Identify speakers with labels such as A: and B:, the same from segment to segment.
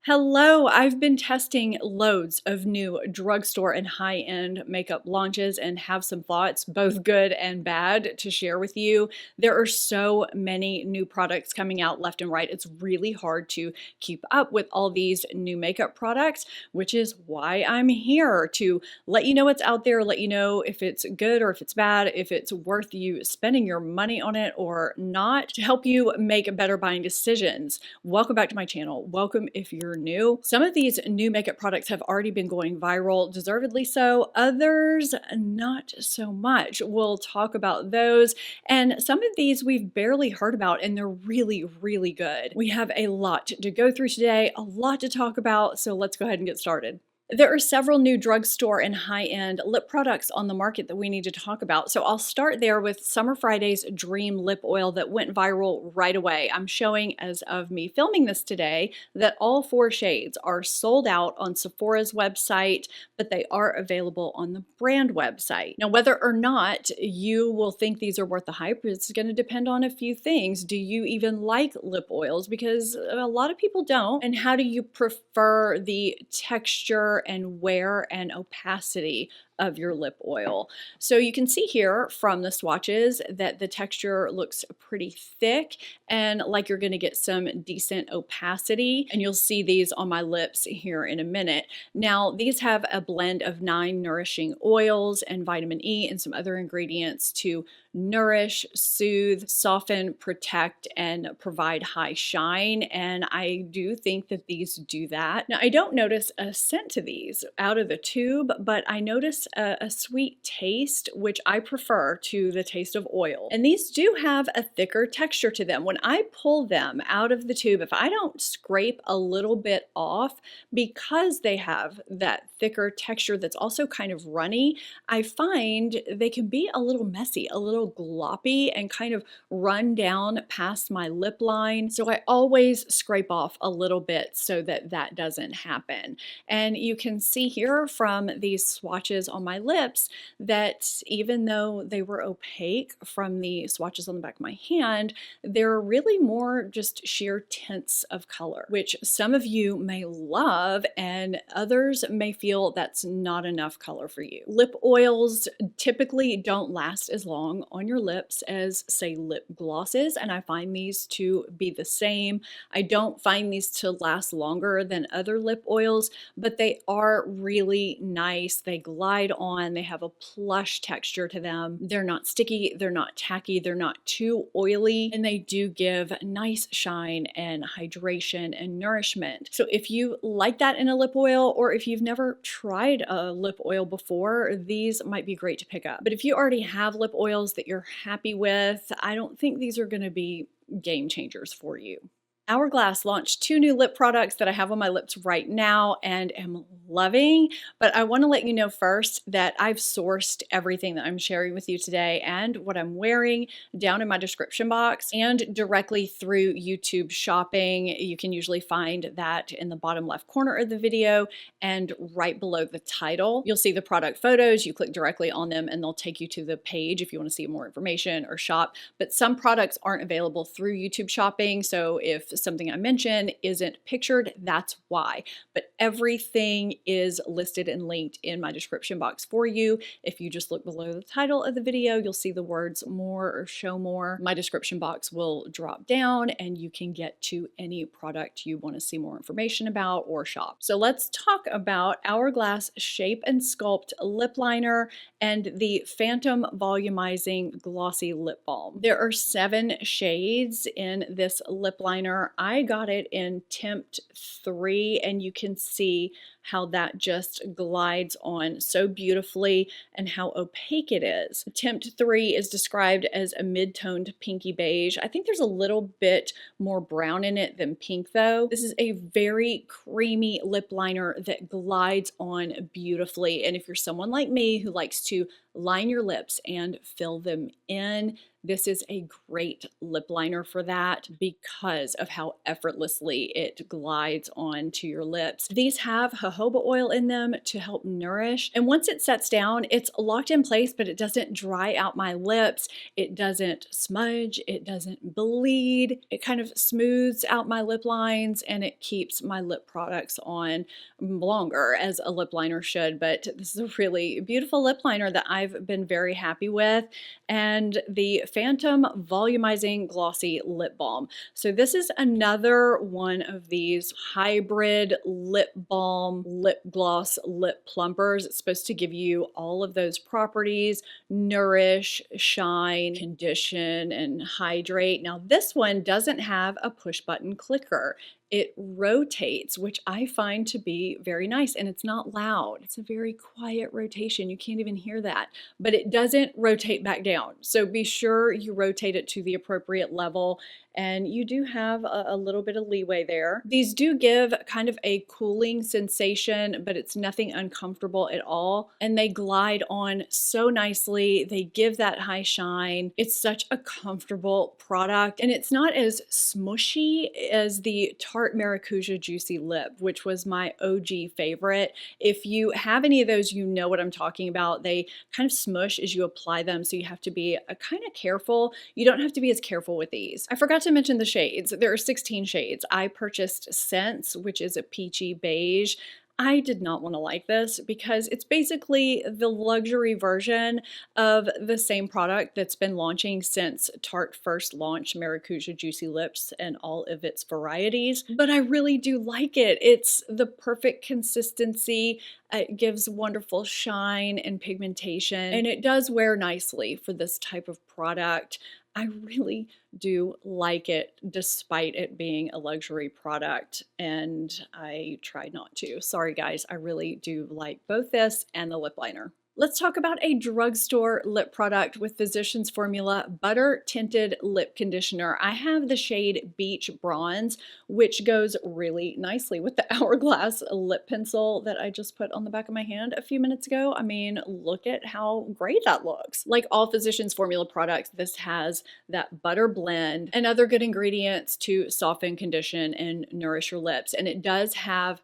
A: Hello, I've been testing loads of new drugstore and high-end makeup launches and have some thoughts, both good and bad, to share with you. There are so many new products coming out left and right. It's really hard to keep up with all these new makeup products, which is why I'm here to let you know what's out there, let you know if it's good or if it's bad, if it's worth you spending your money on it or not, to help you make better buying decisions. Welcome back to my channel. Welcome if you're new. Some of these new makeup products have already been going viral, deservedly so. Others, not so much. We'll talk about those. And some of these we've barely heard about, and they're really, really good. We have a lot to go through today, a lot to talk about, so let's go ahead and get started. There are several new drugstore and high-end lip products on the market that we need to talk about. So I'll start there with Summer Friday's Dream Lip Oil that went viral right away. I'm showing, as of me filming this today, that all 4 shades are sold out on Sephora's website, but they are available on the brand website. Now, whether or not you will think these are worth the hype, it's going to depend on a few things. Do you even like lip oils? Because a lot of people don't. And how do you prefer the texture and wear and opacity of your lip oil? So you can see here from the swatches that the texture looks pretty thick and like you're going to get some decent opacity, and you'll see these on my lips here in a minute. Now, these have a blend of 9 nourishing oils and vitamin E and some other ingredients to nourish, soothe, soften, protect, and provide high shine. And I do think that these do that. Now, I don't notice a scent to these out of the tube, but I notice a sweet taste, which I prefer to the taste of oil. And these do have a thicker texture to them. When I pull them out of the tube, if I don't scrape a little bit off, because they have that thicker texture that's also kind of runny, I find they can be a little messy, a little gloppy, and kind of run down past my lip line. So I always scrape off a little bit so that that doesn't happen. And you can see here from these swatches on my lips that even though they were opaque from the swatches on the back of my hand, they're really more just sheer tints of color, which some of you may love and others may feel that's not enough color for you. Lip oils typically don't last as long on your lips as, say, lip glosses, and I find these to be the same. I don't find these to last longer than other lip oils, but they are really nice. They glide on, they have a plush texture to them. They're not sticky, they're not tacky, they're not too oily, and they do give nice shine and hydration and nourishment. So if you like that in a lip oil, or if you've never tried a lip oil before, these might be great to pick up. But if you already have lip oils that you're happy with, I don't think these are going to be game changers for you. Hourglass launched 2 new lip products that I have on my lips right now and am loving, but I want to let you know first that I've sourced everything that I'm sharing with you today and what I'm wearing down in my description box and directly through YouTube shopping. You can usually find that in the bottom left corner of the video and right below the title. You'll see the product photos. You click directly on them and they'll take you to the page if you want to see more information or shop. But some products aren't available through YouTube shopping, so if something I mention isn't pictured, that's why. But everything is listed and linked in my description box for you. If you just look below the title of the video, you'll see the words more or show more. My description box will drop down and you can get to any product you want to see more information about or shop. So let's talk about Hourglass Shape and Sculpt Lip Liner and the Phantom Volumizing Glossy Lip Balm. There are 7 shades in this lip liner. I got it in Tempt 3, and you can see how that just glides on so beautifully and how opaque it is. Tempt 3 is described as a mid-toned pinky beige. I think there's a little bit more brown in it than pink though. This is a very creamy lip liner that glides on beautifully. And if you're someone like me who likes to line your lips and fill them in, This is a great lip liner for that because of how effortlessly it glides onto your lips. These have jojoba oil in them to help nourish, and once it sets down, it's locked in place, but it doesn't dry out my lips. It doesn't smudge, it doesn't bleed. It kind of smooths out my lip lines and it keeps my lip products on longer, as a lip liner should. But this is a really beautiful lip liner that I've been very happy with. And the Phantom Volumizing Glossy Lip Balm. So this is another one of these hybrid lip balm, lip gloss, lip plumpers. It's supposed to give you all of those properties: nourish, shine, condition, and hydrate. Now this one doesn't have a push button clicker. It rotates, which I find to be very nice, and it's not loud. It's a very quiet rotation. You can't even hear that, but it doesn't rotate back down. So be sure you rotate it to the appropriate level, and you do have a little bit of leeway there. These do give kind of a cooling sensation, but it's nothing uncomfortable at all. And they glide on so nicely. They give that high shine. It's such a comfortable product, and it's not as smushy as the Tarte Maracuja Juicy Lip, which was my OG favorite. If you have any of those, you know what I'm talking about. They kind of smush as you apply them, so you have to be kind of careful. You don't have to be as careful with these. I forgot to mention the shades. There are 16 shades. I purchased Scents, which is a peachy beige. I did not want to like this because it's basically the luxury version of the same product that's been launching since Tarte first launched Maracuja Juicy Lips and all of its varieties. But I really do like it. It's the perfect consistency. It gives wonderful shine and pigmentation, and it does wear nicely for this type of product. I really do like it despite it being a luxury product, and I try not to. Sorry guys, I really do like both this and the lip liner. Let's talk about a drugstore lip product with Physicians Formula Butter Tinted Lip Conditioner. I have the shade Beach Bronze, which goes really nicely with the Hourglass lip pencil that I just put on the back of my hand a few minutes ago. I mean, look at how great that looks. Like all Physicians Formula products, this has that butter blend and other good ingredients to soften, condition, and nourish your lips. And it does have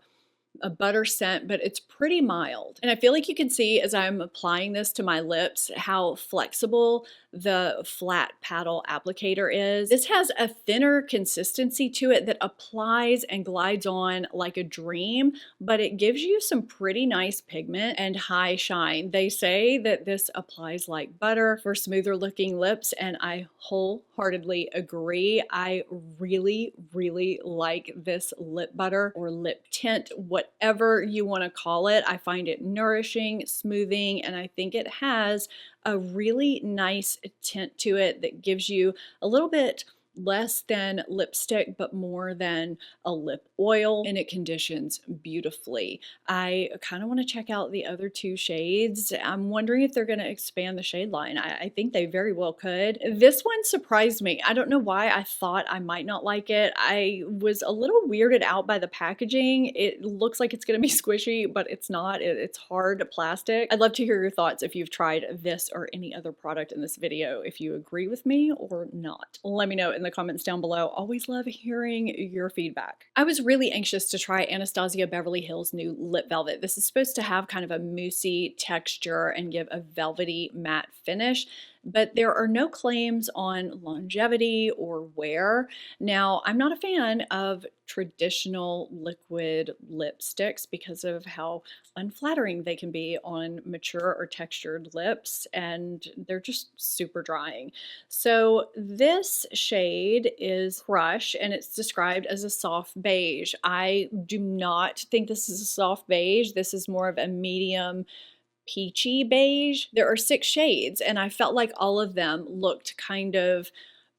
A: a butter scent, but it's pretty mild. And I feel like you can see as I'm applying this to my lips how flexible the flat paddle applicator is. This has a thinner consistency to it that applies and glides on like a dream, but it gives you some pretty nice pigment and high shine. They say that this applies like butter for smoother looking lips, and I wholeheartedly agree. I really, really like this lip butter or lip tint, whatever you want to call it. I find it nourishing, smoothing, and I think it has a really nice tint to it that gives you a little bit less than lipstick, but more than a lip oil, and it conditions beautifully. I kind of want to check out the other two shades. I'm wondering if they're going to expand the shade line. I think they very well could. This one surprised me. I don't know why I thought I might not like it. I was a little weirded out by the packaging. It looks like it's going to be squishy, but it's not. It's hard plastic. I'd love to hear your thoughts if you've tried this or any other product in this video, if you agree with me or not. Let me know in the comments down below. Always love hearing your feedback. I was really anxious to try Anastasia Beverly Hills' new Lip Velvet. This is supposed to have kind of a moussey texture and give a velvety matte finish, but there are no claims on longevity or wear. Now, I'm not a fan of traditional liquid lipsticks because of how unflattering they can be on mature or textured lips, and they're just super drying. So this shade is Crush, and it's described as a soft beige. I do not think this is a soft beige. This is more of a medium peachy beige. There are 6 shades, and I felt like all of them looked kind of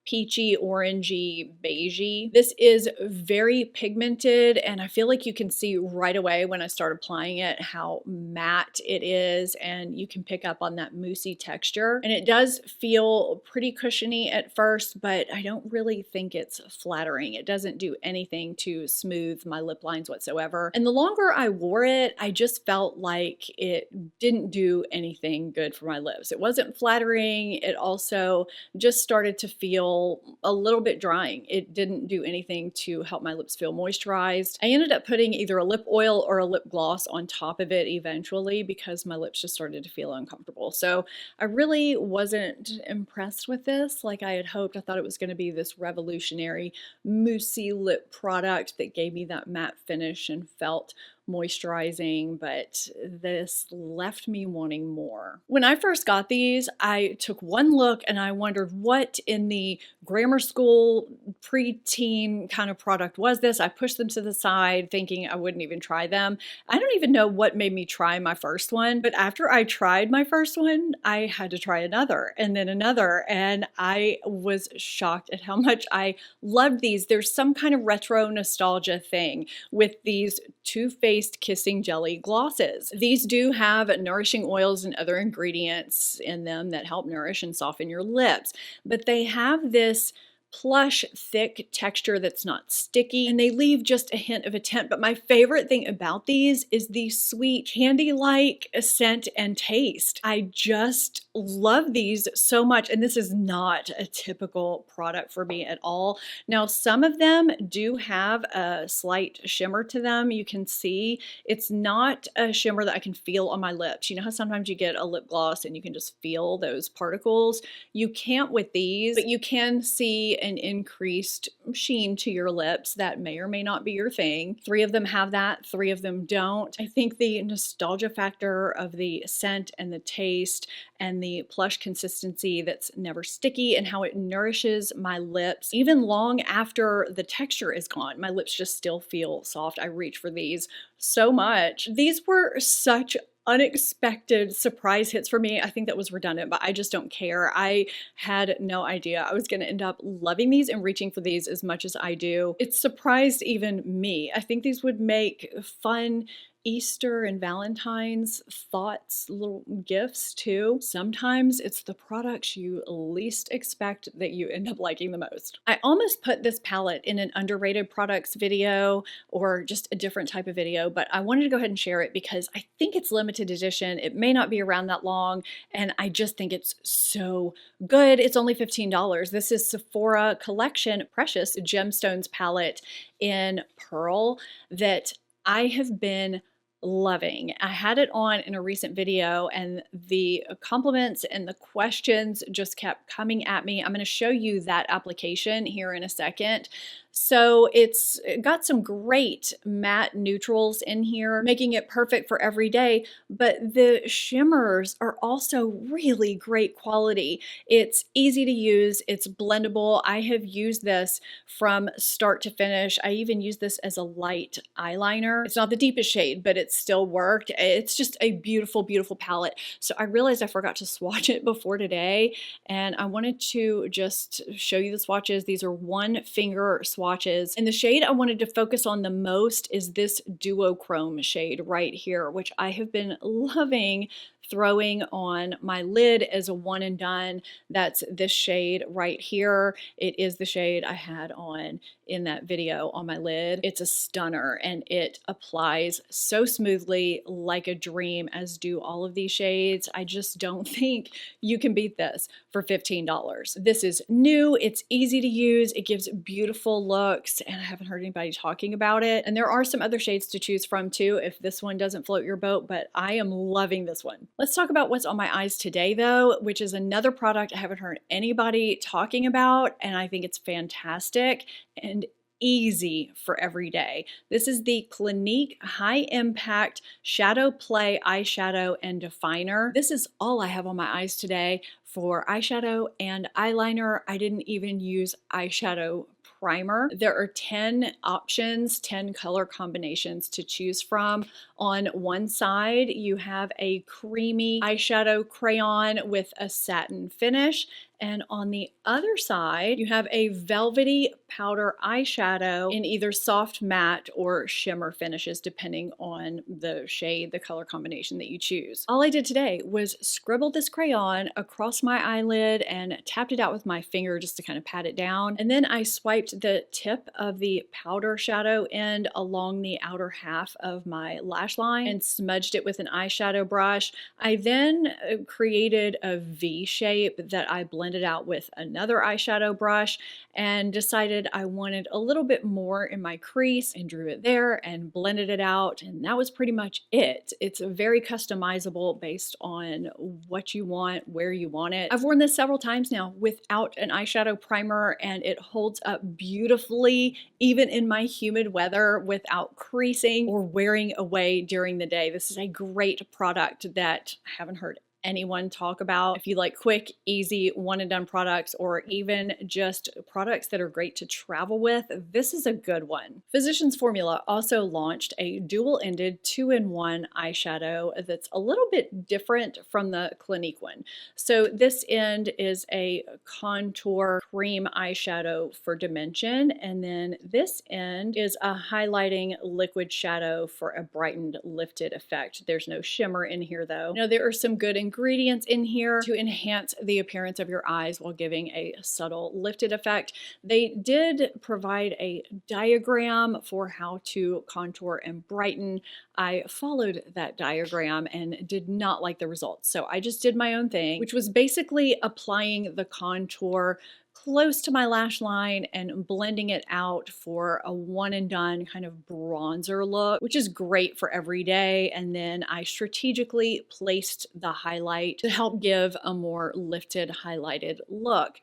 A: peachy, orangey, beigey. This is very pigmented, and I feel like you can see right away when I start applying it how matte it is, and you can pick up on that moussey texture. And it does feel pretty cushiony at first, but I don't really think it's flattering. It doesn't do anything to smooth my lip lines whatsoever. And the longer I wore it, I just felt like it didn't do anything good for my lips. It wasn't flattering. It also just started to feel a little bit drying. It didn't do anything to help my lips feel moisturized. I ended up putting either a lip oil or a lip gloss on top of it eventually because my lips just started to feel uncomfortable. So I really wasn't impressed with this like I had hoped. I thought it was going to be this revolutionary moussey lip product that gave me that matte finish and felt moisturizing, but this left me wanting more. When I first got these, I took one look and I wondered what in the grammar school preteen kind of product was this. I pushed them to the side thinking I wouldn't even try them. I don't even know what made me try my first one, but after I tried my first one, I had to try another and then another, and I was shocked at how much I loved these. There's some kind of retro nostalgia thing with these Too Faced Kissing Jelly glosses. These do have nourishing oils and other ingredients in them that help nourish and soften your lips, but they have this plush, thick texture that's not sticky, and they leave just a hint of a tint. But my favorite thing about these is the sweet candy-like scent and taste. I just love these so much, and this is not a typical product for me at all. Now, some of them do have a slight shimmer to them. You can see it's not a shimmer that I can feel on my lips. You know how sometimes you get a lip gloss and you can just feel those particles? You can't with these, but you can see an increased sheen to your lips that may or may not be your thing. 3 of them have that, 3 of them don't. I think the nostalgia factor of the scent and the taste and the plush consistency that's never sticky and how it nourishes my lips even long after the texture is gone. My lips just still feel soft. I reach for these so much. These were such unexpected surprise hits for me. I think that was redundant, but I just don't care. I had no idea I was going to end up loving these and reaching for these as much as I do. It surprised even me. I think these would make fun Easter and Valentine's thoughts, little gifts too. Sometimes it's the products you least expect that you end up liking the most. I almost put this palette in an underrated products video or just a different type of video, but I wanted to go ahead and share it because I think it's limited edition. It may not be around that long, and I just think it's so good. It's only $15. This is Sephora Collection Precious Gemstones palette in Pearl that I have been loving. I had it on in a recent video and the compliments and the questions just kept coming at me. I'm going to show you that application here in a second. So it's got some great matte neutrals in here, making it perfect for every day, but the shimmers are also really great quality. It's easy to use, it's blendable. I have used this from start to finish. I even use this as a light eyeliner. It's not the deepest shade, but it still worked. It's just a beautiful, beautiful palette. So I realized I forgot to swatch it before today, and I wanted to just show you the swatches. These are 1 finger swatches. And the shade I wanted to focus on the most is this duochrome shade right here, which I have been loving throwing on my lid as a one and done. That's this shade right here. It is the shade I had on in that video on my lid. It's a stunner and it applies so smoothly like a dream, as do all of these shades. I just don't think you can beat this for $15. This is new, it's easy to use, it gives beautiful looks, and I haven't heard anybody talking about it. And there are some other shades to choose from too if this one doesn't float your boat, but I am loving this one. Let's talk about what's on my eyes today though, which is another product I haven't heard anybody talking about, and I think it's fantastic and easy for every day. This is the Clinique High Impact Shadow Play Eyeshadow and Definer. This is all I have on my eyes today for eyeshadow and eyeliner. I didn't even use eyeshadow primer. There are 10 options, 10 color combinations to choose from. On one side, you have a creamy eyeshadow crayon with a satin finish. And on the other side, you have a velvety powder eyeshadow in either soft matte or shimmer finishes, depending on the shade, the color combination that you choose. All I did today was scribble this crayon across my eyelid and tapped it out with my finger just to kind of pat it down. And then I swiped the tip of the powder shadow end along the outer half of my lash line and smudged it with an eyeshadow brush. I then created a V shape that I blended out with another eyeshadow brush and decided I wanted a little bit more in my crease and drew it there and blended it out. And that was pretty much it. It's very customizable based on what you want, where you want it. I've worn this several times now without an eyeshadow primer and it holds up beautifully even in my humid weather without creasing or wearing away during the day. This is a great product that I haven't heard anyone talk about. If you like quick, easy, one and done products, or even just products that are great to travel with, this is a good one. Physicians Formula also launched a dual-ended 2-in-1 eyeshadow that's a little bit different from the Clinique one. So this end is a contour cream eyeshadow for dimension, and then this end is a highlighting liquid shadow for a brightened, lifted effect. There's no shimmer in here though. Now there are some good ingredients in here to enhance the appearance of your eyes while giving a subtle lifted effect. They did provide a diagram for how to contour and brighten. I followed that diagram and did not like the results. So I just did my own thing, which was basically applying the contour close to my lash line and blending it out for a one and done kind of bronzer look, which is great for every day. And then I strategically placed the highlight to help give a more lifted, highlighted look.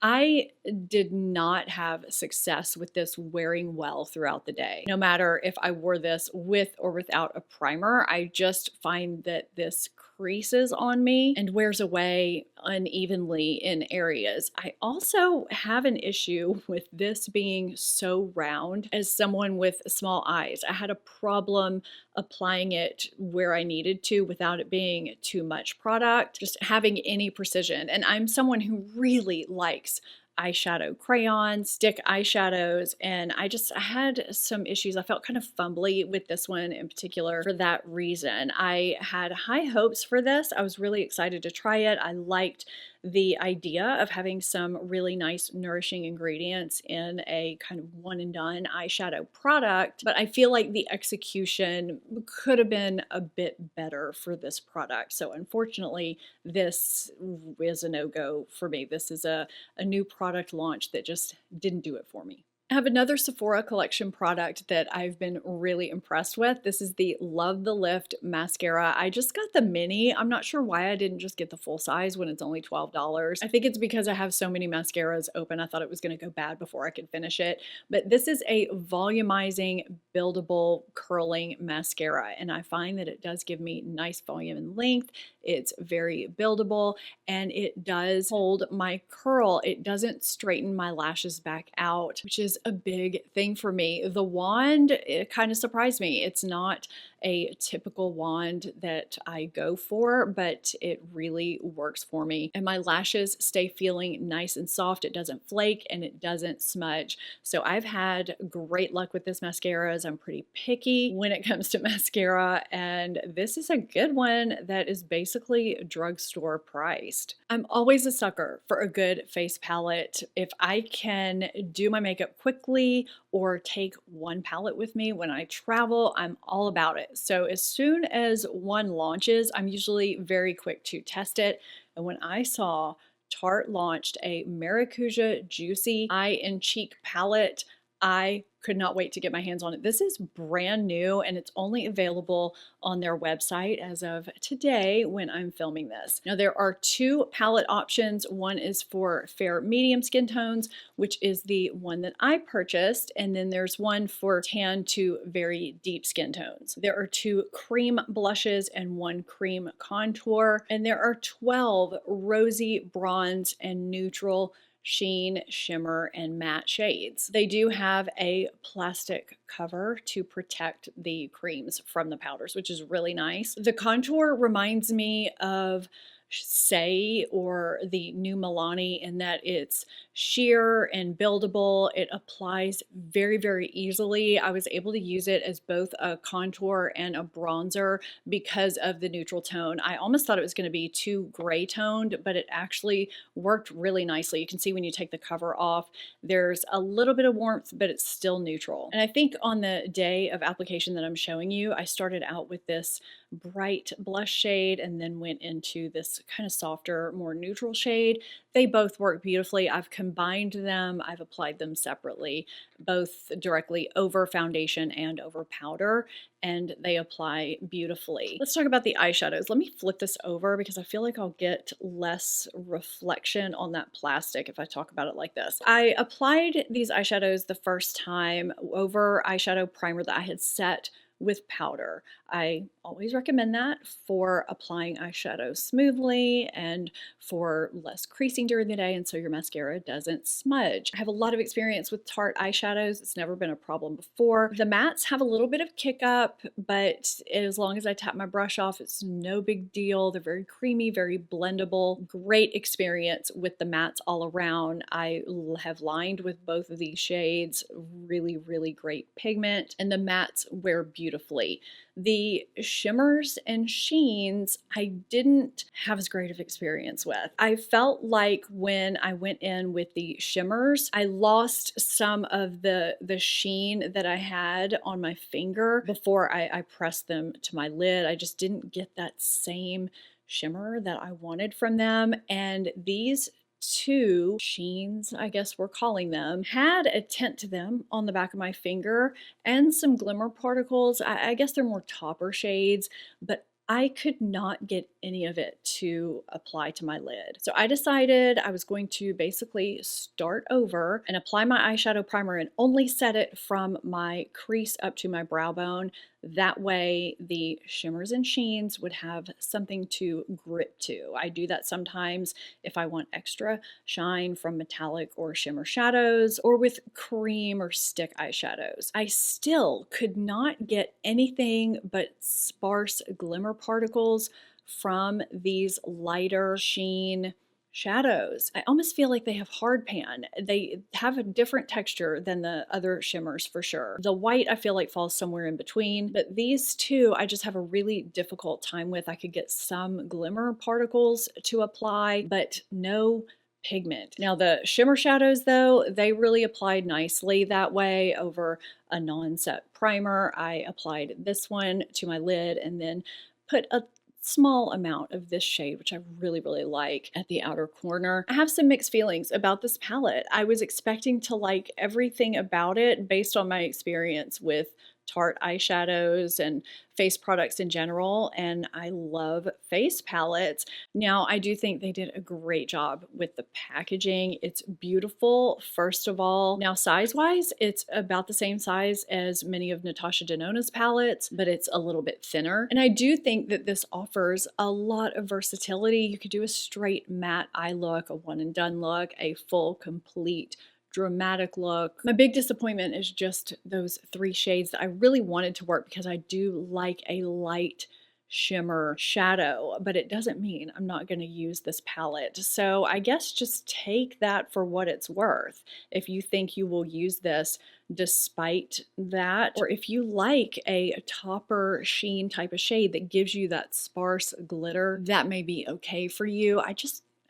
A: I did not have success with this wearing well throughout the day. No matter if I wore this with or without a primer, I just find that this creases on me and wears away unevenly in areas. I also have an issue with this being so round as someone with small eyes. I had a problem applying it where I needed to without it being too much product, just having any precision. And I'm someone who really likes eyeshadow crayons, stick eyeshadows, and I had some issues. I felt kind of fumbly with this one in particular for that reason. I had high hopes for this. I was really excited to try it. I liked the idea of having some really nice nourishing ingredients in a kind of one and done eyeshadow product, but I feel like the execution could have been a bit better for this product. So unfortunately, this is a no-go for me. This is a new product launch that just didn't do it for me. I have another Sephora Collection product that I've been really impressed with. This is the Love the Lift mascara. I just got the mini. I'm not sure why I didn't just get the full size when it's only $12. I think it's because I have so many mascaras open. I thought it was going to go bad before I could finish it. But this is a volumizing, buildable, curling mascara. And I find that it does give me nice volume and length. It's very buildable and it does hold my curl. It doesn't straighten my lashes back out, which is a big thing for me. The wand, it kind of surprised me. It's not a typical wand that I go for, but it really works for me. And my lashes stay feeling nice and soft. It doesn't flake and it doesn't smudge. So I've had great luck with this mascara as I'm pretty picky when it comes to mascara. And this is a good one that is basically drugstore priced. I'm always a sucker for a good face palette. If I can do my makeup quickly or take one palette with me when I travel, I'm all about it. So as soon as one launches, I'm usually very quick to test it. And when I saw Tarte launched a Maracuja Juicy Eye and Cheek palette, I could not wait to get my hands on it. This is brand new and it's only available on their website as of today when I'm filming this. Now there are two palette options. One is for fair medium skin tones, which is the one that I purchased. And then there's one for tan to very deep skin tones. There are two cream blushes and one cream contour. And there are 12 rosy, bronze, and neutral sheen, shimmer, and matte shades. They do have a plastic cover to protect the creams from the powders, which is really nice. The contour reminds me of Say or the new Milani in that it's sheer and buildable. It applies very, very easily. I was able to use it as both a contour and a bronzer because of the neutral tone. I almost thought it was going to be too gray toned, but it actually worked really nicely. You can see when you take the cover off, there's a little bit of warmth, but it's still neutral. And I think on the day of application that I'm showing you, I started out with this bright blush shade and then went into this kind of softer, more neutral shade. They both work beautifully. I've combined them. I've applied them separately, both directly over foundation and over powder, and they apply beautifully. Let's talk about the eyeshadows. Let me flip this over because I feel like I'll get less reflection on that plastic if I talk about it like this. I applied these eyeshadows the first time over eyeshadow primer that I had set with powder. I always recommend that for applying eyeshadow smoothly and for less creasing during the day, and so your mascara doesn't smudge. I have a lot of experience with Tarte eyeshadows. It's never been a problem before. The mattes have a little bit of kick up, but as long as I tap my brush off, it's no big deal. They're very creamy, very blendable. Great experience with the mattes all around. I have lined with both of these shades. Really, really great pigment, and the mattes wear beautifully. The shimmers and sheens I didn't have as great of experience with. I felt like when I went in with the shimmers, I lost some of the sheen that I had on my finger before I pressed them to my lid. I just didn't get that same shimmer that I wanted from them, and these two sheens, I guess we're calling them, had a tint to them on the back of my finger and some glimmer particles. I guess they're more topper shades, but I could not get any of it to apply to my lid. So I decided I was going to basically start over and apply my eyeshadow primer and only set it from my crease up to my brow bone. That way the shimmers and sheens would have something to grip to. I do that sometimes if I want extra shine from metallic or shimmer shadows or with cream or stick eyeshadows. I still could not get anything but sparse glimmer particles from these lighter sheen shadows. I almost feel like they have hard pan. They have a different texture than the other shimmers for sure. The white I feel like falls somewhere in between, but these two I just have a really difficult time with. I could get some glimmer particles to apply, but no pigment. Now the shimmer shadows though, they really applied nicely that way over a non-set primer. I applied this one to my lid and then put a small amount of this shade, which I really, really like, at the outer corner. I have some mixed feelings about this palette. I was expecting to like everything about it based on my experience with Tarte eyeshadows and face products in general, and I love face palettes. Now, I do think they did a great job with the packaging. It's beautiful, first of all. Now, size-wise, it's about the same size as many of Natasha Denona's palettes, but it's a little bit thinner. And I do think that this offers a lot of versatility. You could do a straight matte eye look, a one-and-done look, a full, complete dramatic look. My big disappointment is just those three shades that I really wanted to work because I do like a light shimmer shadow, but it doesn't mean I'm not going to use this palette. So I guess just take that for what it's worth. If you think you will use this despite that, or if you like a topper sheen type of shade that gives you that sparse glitter, that may be okay for you. I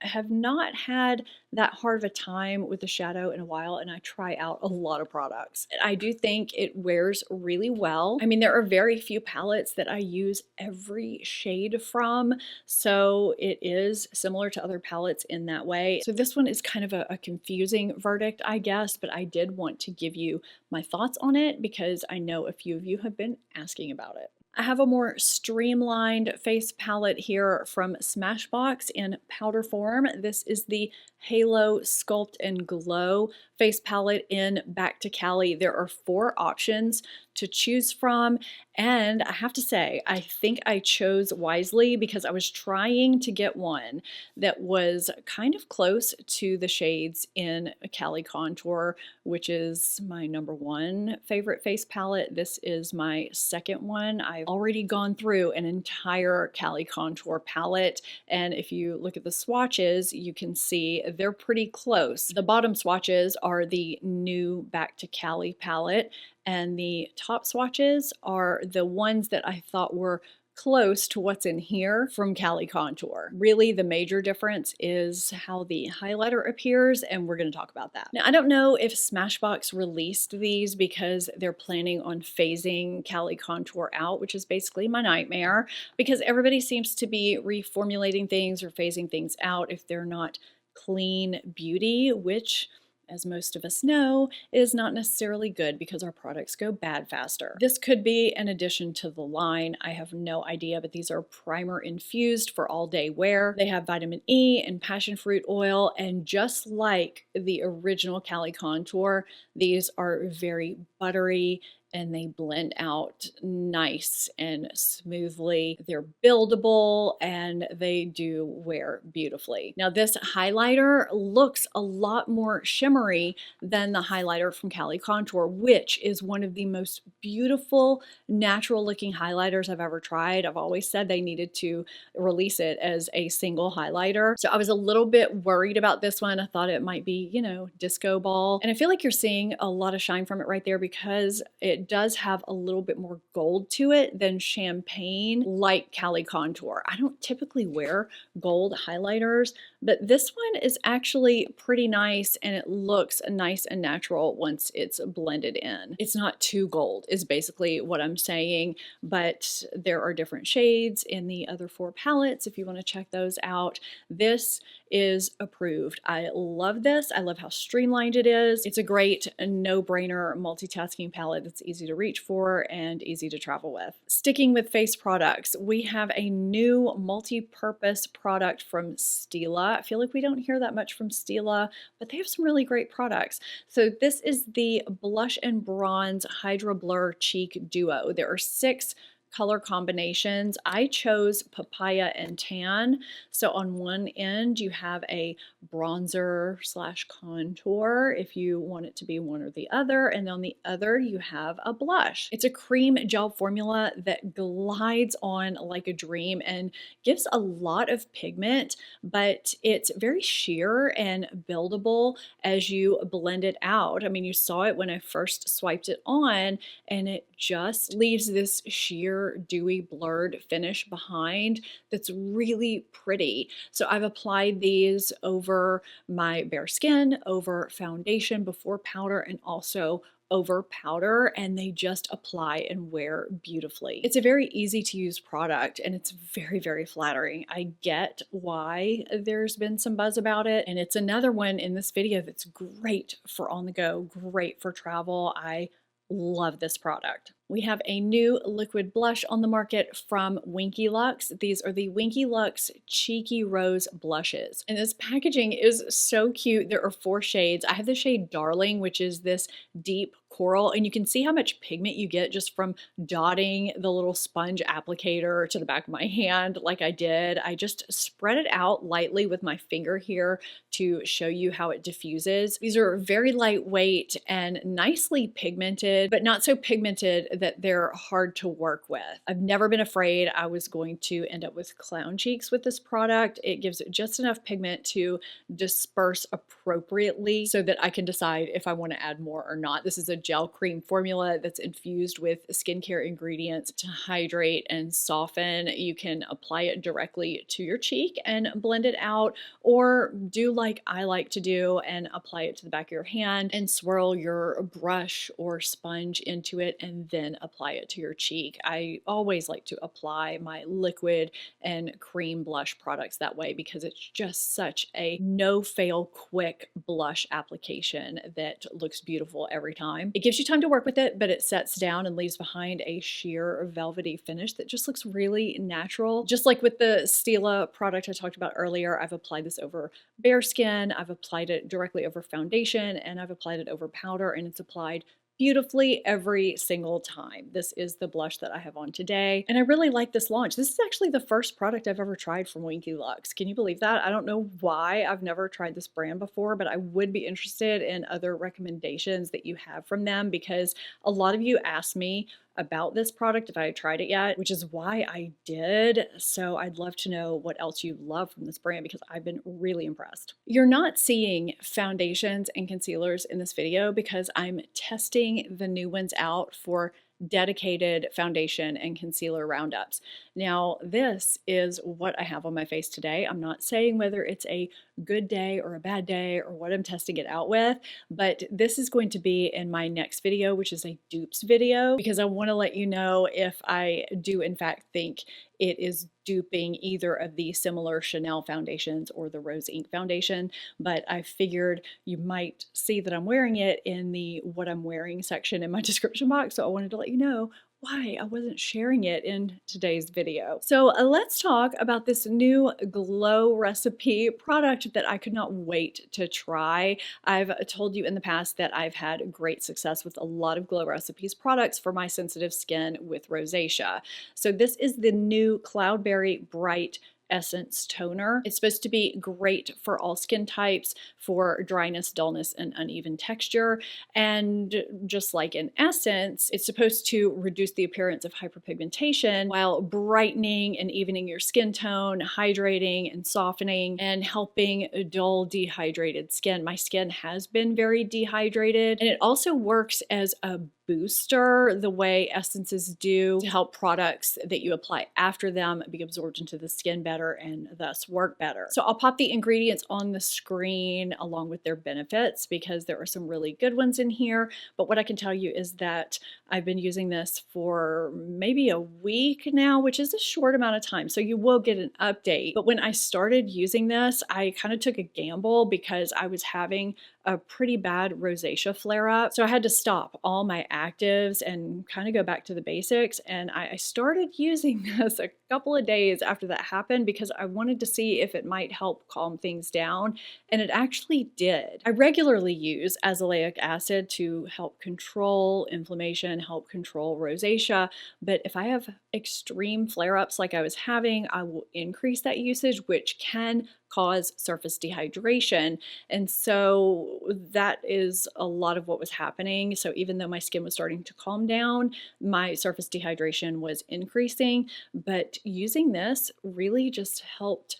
A: have not had that hard of a time with the shadow in a while, and I try out a lot of products. I do think it wears really well. I mean, there are very few palettes that I use every shade from, so it is similar to other palettes in that way. So this one is kind of a confusing verdict, I guess, but I did want to give you my thoughts on it because I know a few of you have been asking about it. I have a more streamlined face palette here from Smashbox in powder form. This is the Halo Sculpt and Glow face palette in Back to Cali. There are 4 options to choose from. And I have to say, I think I chose wisely because I was trying to get one that was kind of close to the shades in Cali Contour, which is my #1 favorite face palette. This is my second one. I've already gone through an entire Cali Contour palette, and if you look at the swatches, you can see they're pretty close. The bottom swatches are the new Back to Cali palette, and the top swatches are the ones that I thought were close to what's in here from Cali Contour. Really, the major difference is how the highlighter appears, and we're going to talk about that. Now, I don't know if Smashbox released these because they're planning on phasing Cali Contour out, which is basically my nightmare, because everybody seems to be reformulating things or phasing things out if they're not clean beauty, which, as most of us know, is not necessarily good because our products go bad faster. This could be an addition to the line. I have no idea, but these are primer infused for all day wear. They have vitamin E and passion fruit oil, and just like the original Cali Contour, these are very buttery and they blend out nice and smoothly. They're buildable and they do wear beautifully. Now, this highlighter looks a lot more shimmery than the highlighter from Cali Contour, which is one of the most beautiful natural looking highlighters I've ever tried. I've always said they needed to release it as a single highlighter. So I was a little bit worried about this one. I thought it might be, you know, disco ball. And I feel like you're seeing a lot of shine from it right there because it does have a little bit more gold to it than champagne like Cali Contour. I don't typically wear gold highlighters, but this one is actually pretty nice and it looks nice and natural once it's blended in. It's not too gold is basically what I'm saying, but there are different shades in the other 4 palettes if you want to check those out. This is approved. I love this. I love how streamlined it is. It's a great no-brainer multitasking palette that's easy to reach for and easy to travel with. Sticking with face products, we have a new multi-purpose product from Stila. I feel like we don't hear that much from Stila, but they have some really great products. So this is the Blush and Bronze Hydra Blur Cheek Duo. There are 6 color combinations. I chose papaya and tan. So on one end you have a bronzer / contour if you want it to be one or the other, and on the other you have a blush. It's a cream gel formula that glides on like a dream and gives a lot of pigment, but it's very sheer and buildable as you blend it out. I mean, you saw it when I first swiped it on, and it just leaves this sheer dewy blurred finish behind that's really pretty. So I've applied these over my bare skin, over foundation, before powder, and also over powder, and they just apply and wear beautifully. It's a very easy to use product and it's very, very flattering. I get why there's been some buzz about it, and it's another one in this video that's great for on the go, great for travel. I love this product. We have a new liquid blush on the market from Winky Lux. These are the Winky Lux Cheeky Rose blushes. And this packaging is so cute. There are 4 shades. I have the shade Darling, which is this deep coral, and you can see how much pigment you get just from dotting the little sponge applicator to the back of my hand like I did. I just spread it out lightly with my finger here to show you how it diffuses. These are very lightweight and nicely pigmented, but not so pigmented that they're hard to work with. I've never been afraid I was going to end up with clown cheeks with this product. It gives it just enough pigment to disperse appropriately so that I can decide if I want to add more or not. This is a gel cream formula that's infused with skincare ingredients to hydrate and soften. You can apply it directly to your cheek and blend it out, or do like I like to do and apply it to the back of your hand and swirl your brush or sponge into it and then apply it to your cheek. I always like to apply my liquid and cream blush products that way because it's just such a no-fail quick blush application that looks beautiful every time. It gives you time to work with it, but it sets down and leaves behind a sheer velvety finish that just looks really natural. Just like with the Stila product I talked about earlier, I've applied this over bare skin, I've applied it directly over foundation, and I've applied it over powder, and it's applied beautifully every single time. This is the blush that I have on today, and I really like this launch. This is actually the first product I've ever tried from Winky Lux. Can you believe that? I don't know why I've never tried this brand before, but I would be interested in other recommendations that you have from them, because a lot of you asked me about this product if I had tried it yet, which is why I did. So I'd love to know what else you love from this brand, because I've been really impressed. You're not seeing foundations and concealers in this video because I'm testing the new ones out for dedicated foundation and concealer roundups. Now, this is what I have on my face today. I'm not saying whether it's a good day or a bad day or what I'm testing it out with, but this is going to be in my next video, which is a dupes video, because I want to let you know if I do in fact think it is duping either of the similar Chanel foundations or the Rose Inc foundation. But I figured you might see that I'm wearing it in the what I'm wearing section in my description box, so I wanted to let you know why I wasn't sharing it in today's video. So let's talk about this new Glow Recipe product that I could not wait to try. I've told you in the past that I've had great success with a lot of Glow Recipes products for my sensitive skin with rosacea. So this is the new Cloudberry Bright Essence Toner. It's supposed to be great for all skin types, for dryness, dullness, and uneven texture. And just like in Essence, it's supposed to reduce the appearance of hyperpigmentation while brightening and evening your skin tone, hydrating and softening, and helping dull, dehydrated skin. My skin has been very dehydrated, and it also works as a booster the way essences do to help products that you apply after them be absorbed into the skin better and thus work better. So I'll pop the ingredients on the screen along with their benefits, because there are some really good ones in here. But what I can tell you is that I've been using this for maybe a week now, which is a short amount of time, so you will get an update. But when I started using this, I kind of took a gamble because I was having a pretty bad rosacea flare-up. So I had to stop all my actives and kind of go back to the basics. And I started using this a couple of days after that happened because I wanted to see if it might help calm things down. And it actually did. I regularly use azelaic acid to help control inflammation, help control rosacea. But if I have extreme flare-ups like I was having, I will increase that usage, which can cause surface dehydration. And so that is a lot of what was happening. So even though my skin was starting to calm down, my surface dehydration was increasing. But using this really just helped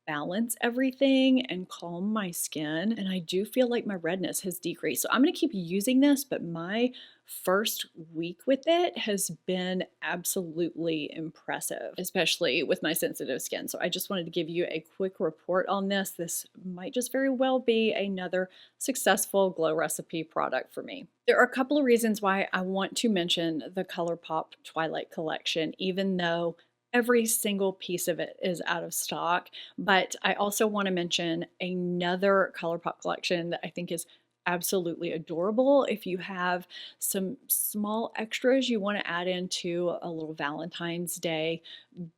A: balance everything and calm my skin. And I do feel like my redness has decreased. So I'm going to keep using this, but my first week with it has been absolutely impressive, especially with my sensitive skin. So I just wanted to give you a quick report on this. This might just very well be another successful Glow Recipe product for me. There are a couple of reasons why I want to mention the ColourPop Twilight Collection, even though every single piece of it is out of stock. But I also want to mention another ColourPop collection that I think is absolutely adorable. If you have some small extras you want to add into a little Valentine's Day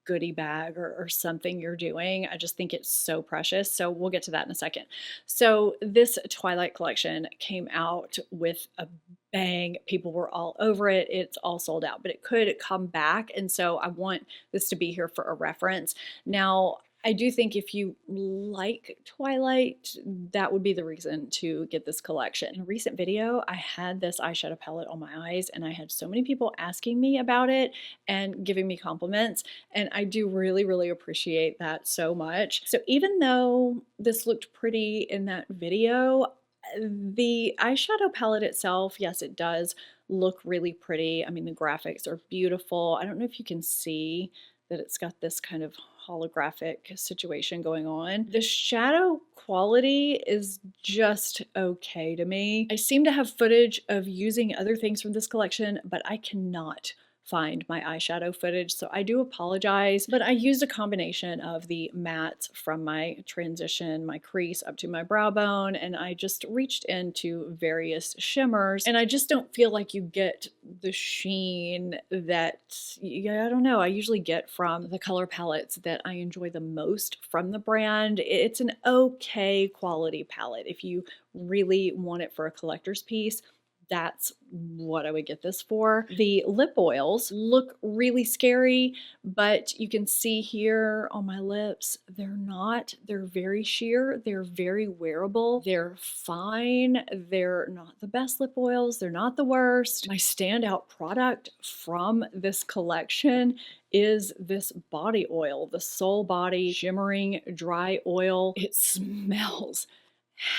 A: goodie bag or something you're doing, I just think it's so precious. So we'll get to that in a second. So this Twilight collection came out with a bang. People were all over it. It's all sold out, but it could come back. And so I want this to be here for a reference. Now, I do think if you like Twilight, that would be the reason to get this collection. In a recent video, I had this eyeshadow palette on my eyes, and I had so many people asking me about it and giving me compliments, and I do really, really appreciate that so much. So even though this looked pretty in that video, the eyeshadow palette itself, yes, it does look really pretty. I mean, the graphics are beautiful. I don't know if you can see that it's got this kind of holographic situation going on. The shadow quality is just okay to me. I seem to have footage of using other things from this collection, but I cannot find my eyeshadow footage, so I do apologize. But I used a combination of the mattes from my transition, my crease up to my brow bone, and I just reached into various shimmers, and I just don't feel like you get the sheen that, yeah, I don't know, I usually get from the color palettes that I enjoy the most from the brand. It's an okay quality palette. If you really want it for a collector's piece, that's what I would get this for. The lip oils look really scary, but you can see here on my lips, they're not. They're very sheer. They're very wearable. They're fine. They're not the best lip oils. They're not the worst. My standout product from this collection is this body oil, the Soul Body Shimmering Dry Oil. It smells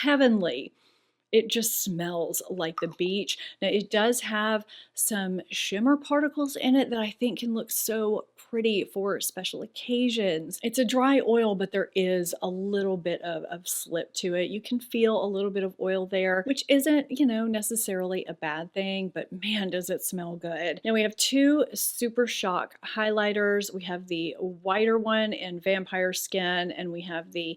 A: heavenly. It just smells like the beach. Now, it does have some shimmer particles in it that I think can look so pretty for special occasions. It's a dry oil, but there is a little bit of slip to it. You can feel a little bit of oil there, which isn't, you know, necessarily a bad thing, but man, does it smell good. Now we have two Super Shock highlighters. We have the whiter one in Vampire Skin, and we have the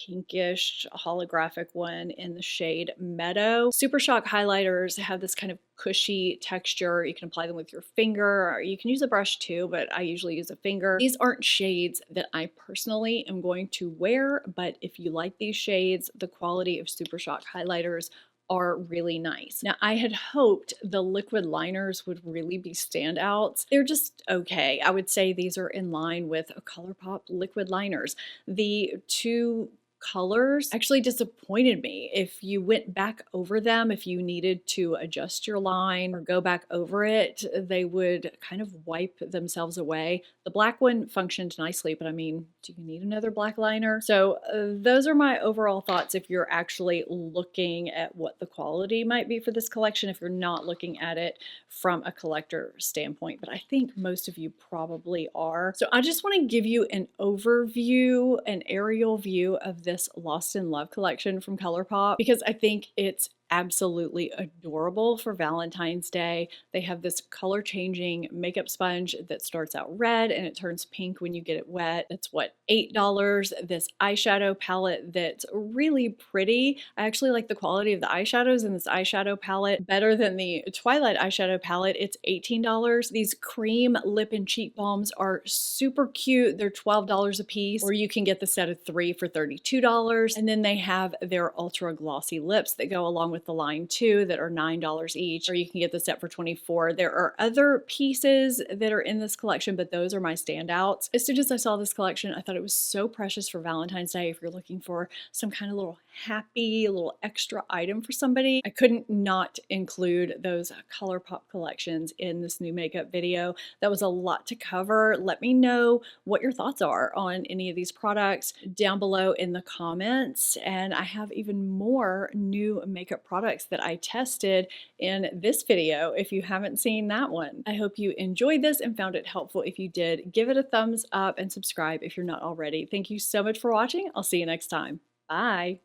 A: pinkish holographic one in the shade Meadow. Super Shock highlighters have this kind of cushy texture. You can apply them with your finger, or you can use a brush too, but I usually use a finger. These aren't shades that I personally am going to wear, but if you like these shades, the quality of Super Shock highlighters are really nice. Now, I had hoped the liquid liners would really be standouts. They're just okay. I would say these are in line with ColourPop liquid liners. The two colors actually disappointed me. If you went back over them, if you needed to adjust your line or go back over it, they would kind of wipe themselves away. The black one functioned nicely, but I mean, do you need another black liner? So those are my overall thoughts if you're actually looking at what the quality might be for this collection, if you're not looking at it from a collector standpoint, but I think most of you probably are. So I just want to give you an overview, an aerial view of this Lost in Love collection from ColourPop, because I think it's absolutely adorable for Valentine's Day. They have this color changing makeup sponge that starts out red and it turns pink when you get it wet. It's what, $8. This eyeshadow palette that's really pretty. I actually like the quality of the eyeshadows in this eyeshadow palette better than the Twilight eyeshadow palette. It's $18. These cream lip and cheek balms are super cute. They're $12 a piece, or you can get the set of 3 for $32. And then they have their ultra glossy lips that go along with the line too that are $9 each, or you can get the set for $24. There are other pieces that are in this collection, but those are my standouts. As soon as I saw this collection, I thought it was so precious for Valentine's Day. If you're looking for some kind of little happy, little extra item for somebody, I couldn't not include those ColourPop collections in this new makeup video. That was a lot to cover. Let me know what your thoughts are on any of these products down below in the comments. And I have even more new makeup products that I tested in this video if you haven't seen that one. I hope you enjoyed this and found it helpful. If you did, give it a thumbs up and subscribe if you're not already. Thank you so much for watching. I'll see you next time. Bye.